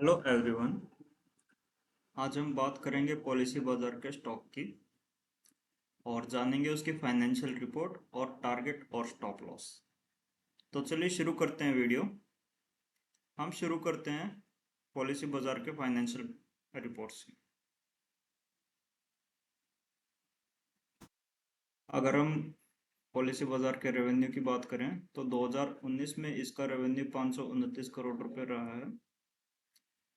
Hello everyone. आज हम बात करेंगे पॉलिसी बाजार के स्टॉक की और जानेंगे उसकी फाइनेंशियल रिपोर्ट और टारगेट और स्टॉप लॉस। तो चलिए शुरू करते हैं वीडियो। हम शुरू करते हैं पॉलिसी बाजार के फाइनेंशियल रिपोर्ट से। अगर हम पॉलिसी बाजार के रेवेन्यू की बात करें तो 2019 में इसका रेवेन्यू 529 करोड़ रुपए रहा है।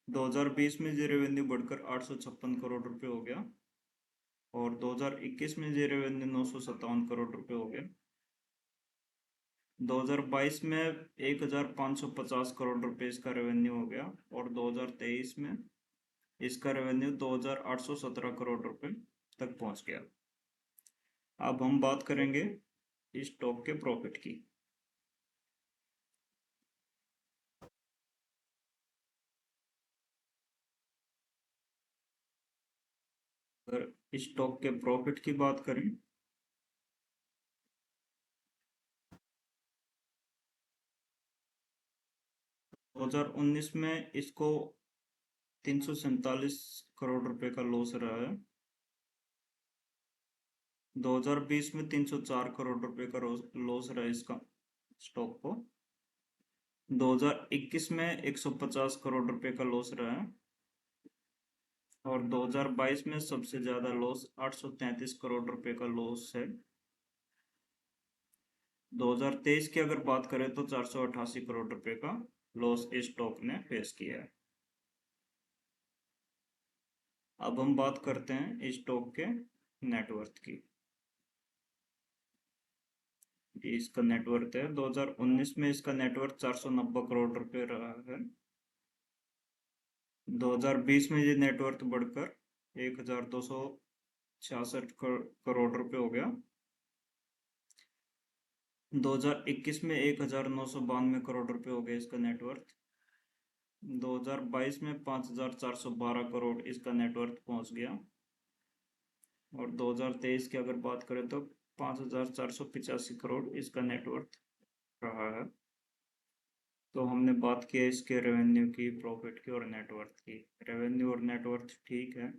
2020 में ये रेवेन्यू बढ़कर 856 करोड़ रुपए हो गया और 2021 में ये रेवेन्यू 957 करोड़ रुपए हो गया। 2022 में 1550 करोड़ रुपए इसका रेवेन्यू हो गया और 2023 में इसका रेवेन्यू 2817 करोड़ रुपए तक पहुंच गया। अब हम बात करेंगे इस स्टॉक के प्रॉफिट की। अगर इस स्टॉक के प्रॉफिट की बात करें 2019 में इसको 347 करोड़ रुपए का लॉस रहा है। 2020 में 304 करोड़ रुपए का लॉस रहा है इसका स्टॉक को। 2021 में 150 करोड़ रुपए का लॉस रहा है और 2022 में सबसे ज्यादा लॉस 833 करोड़ रुपए का लॉस है। 2023 की अगर बात करें तो 488 करोड़ रुपए का लॉस इस स्टॉक ने फेस किया है। अब हम बात करते हैं इस स्टॉक के नेटवर्थ की। ये इसका नेटवर्थ है। 2019 में इसका नेटवर्थ 490 करोड़ रुपए रहा है। 2020 में ये नेटवर्थ बढ़कर 1266 करोड़ रुपए हो गया। 2021 में 1992 करोड़ रुपए हो गए इसका नेटवर्थ। 2022 में 5412 करोड़ इसका नेटवर्थ पहुंच गया और 2023 की अगर बात करें तो 5485 करोड़ इसका नेटवर्थ रहा है। तो हमने बात की है इसके रेवेन्यू की, प्रॉफिट की और नेटवर्थ की। रेवेन्यू और नेटवर्थ ठीक है,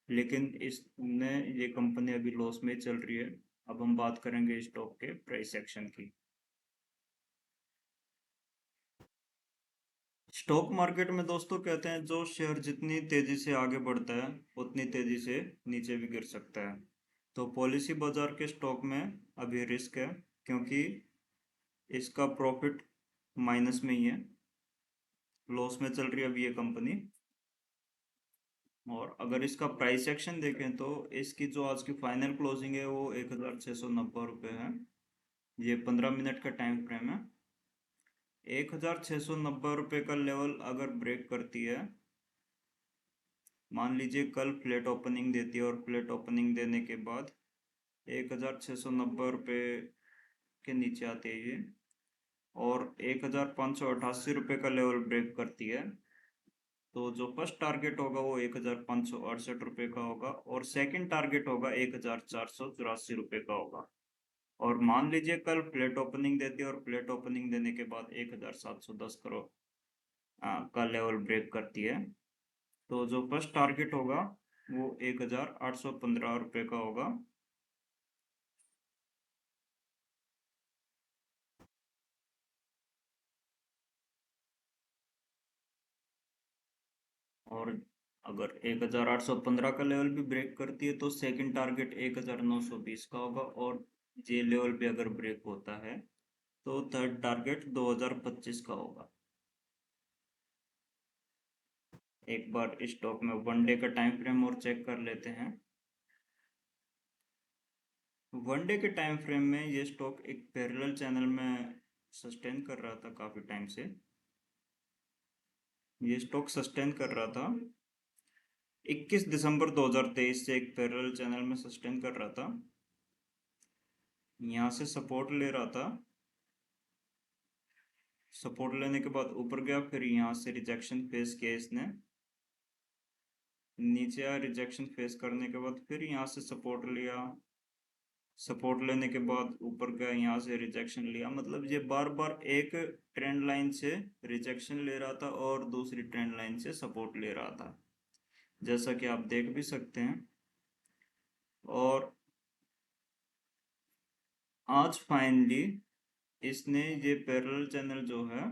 लेकिन इसने ये कंपनी अभी लॉस में चल रही है। अब हम बात करेंगे स्टॉक के प्राइस एक्शन की। स्टॉक मार्केट में दोस्तों कहते हैं जो शेयर जितनी तेजी से आगे बढ़ता है उतनी तेजी से नीचे भी गिर सकता है। तो पॉलिसी बाजार के स्टॉक में अभी रिस्क है, क्योंकि इसका प्रॉफिट माइनस में ही है, लॉस में चल रही है अभी ये कंपनी। और अगर इसका प्राइस एक्शन देखें तो इसकी जो आज की फाइनल क्लोजिंग है वो 1690 रुपये है। ये 15 मिनट का टाइम फ्रेम है। 1690 रुपये का लेवल अगर ब्रेक करती है, मान लीजिए कल फ्लैट ओपनिंग देती है और फ्लैट ओपनिंग देने के बाद 1690 रुपये के नीचे आती है ये और 1588 रुपये का लेवल ब्रेक करती है, तो जो फर्स्ट टारगेट होगा वो 1568 रुपये का होगा और सेकंड टारगेट होगा 1484 रुपये का होगा। और मान लीजिए कल फ्लैट ओपनिंग देती है और फ्लैट ओपनिंग देने के बाद 1710 करोड़ का लेवल ब्रेक करती है, तो जो फर्स्ट टारगेट होगा वो 1815 रुपये का होगा। और अगर 1815 का लेवल भी ब्रेक करती है तो सेकंड टारगेट 1920 का होगा और ये लेवल भी अगर ब्रेक होता है तो थर्ड टारगेट 2025 का होगा। एक बार स्टॉक में वन डे का टाइम फ्रेम और चेक कर लेते हैं। वन डे के टाइम फ्रेम में ये स्टॉक एक पैरेलल चैनल में सस्टेन कर रहा था काफी टाइम से। ये स्टॉक सस्टेन कर रहा था 21 दिसंबर 2023 से एक पैरेलल चैनल में सस्टेन कर रहा था। यहाँ से सपोर्ट ले रहा था, सपोर्ट लेने के बाद ऊपर गया, फिर यहाँ से रिजेक्शन फेस किया इसने, नीचे आया, रिजेक्शन फेस करने के बाद फिर यहाँ से सपोर्ट लिया, सपोर्ट लेने के बाद ऊपर गया, यहाँ से रिजेक्शन लिया, मतलब ये बार बार एक ट्रेंड लाइन से रिजेक्शन ले रहा था और दूसरी ट्रेंड लाइन से सपोर्ट ले रहा था, जैसा कि आप देख भी सकते हैं। और आज फाइनली इसने ये पैरेलल चैनल जो है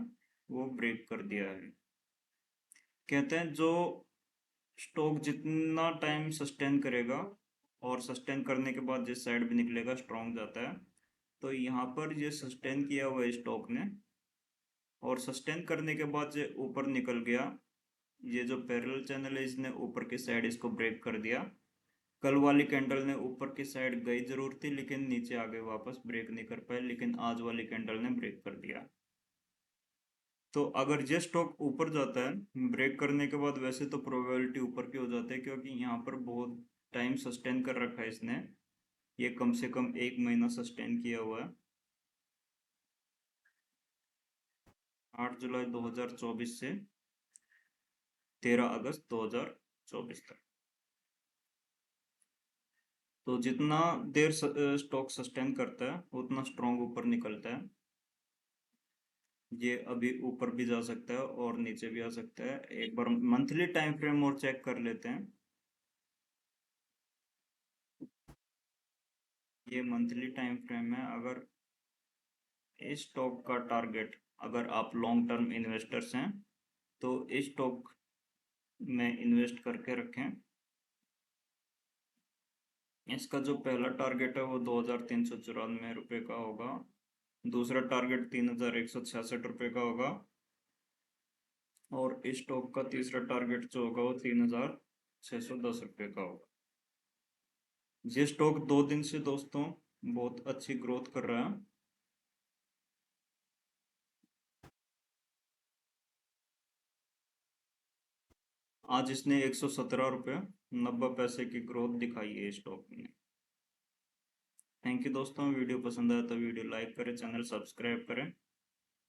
वो ब्रेक कर दिया है। कहते हैं जो स्टॉक जितना टाइम सस्टेन करेगा और सस्टेन करने के बाद जिस साइड भी निकलेगा स्ट्रॉन्ग जाता है, तो यहाँ पर ये सस्टेन किया हुआ है स्टॉक ने, और सस्टेन करने के बाद ये ऊपर निकल गया। ये जो पैरेलल चैनल है इसने ऊपर की साइड इसको ब्रेक कर दिया। कल वाली कैंडल ने ऊपर की साइड गई जरूर थी लेकिन नीचे आगे वापस ब्रेक नहीं कर पाए, लेकिन आज वाली कैंडल ने ब्रेक कर दिया। तो अगर ये स्टॉक ऊपर जाता है ब्रेक करने के बाद, वैसे तो प्रोबेबिलिटी ऊपर की हो जाती है क्योंकि यहाँ पर बहुत टाइम सस्टेन कर रखा है इसने, ये कम से कम 1 महीना सस्टेन किया हुआ है, 8 जुलाई 2024 से 13 अगस्त 2024 तक। तो जितना देर स्टॉक सस्टेन करता है उतना स्ट्रॉन्ग ऊपर निकलता है। ये अभी ऊपर भी जा सकता है और नीचे भी आ सकता है। एक बार मंथली टाइम फ्रेम और चेक कर लेते हैं। ये मंथली टाइम फ्रेम है। अगर इस स्टॉक का टारगेट, अगर आप लॉन्ग टर्म इन्वेस्टर्स हैं तो इस स्टॉक में इन्वेस्ट करके रखें। इसका जो पहला टारगेट है वो 2394 का होगा, दूसरा टारगेट 3166 का होगा, और इस स्टॉक का तीसरा टारगेट जो होगा वो 3610 का होगा। ये स्टॉक 2 दिन से दोस्तों बहुत अच्छी ग्रोथ कर रहा है। आज इसने 117 रुपये 90 पैसे की ग्रोथ दिखाई है स्टॉक में। थैंक यू दोस्तों, वीडियो पसंद आया तो वीडियो लाइक करें, चैनल सब्सक्राइब करें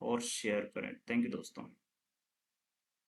और शेयर करें। थैंक यू दोस्तों।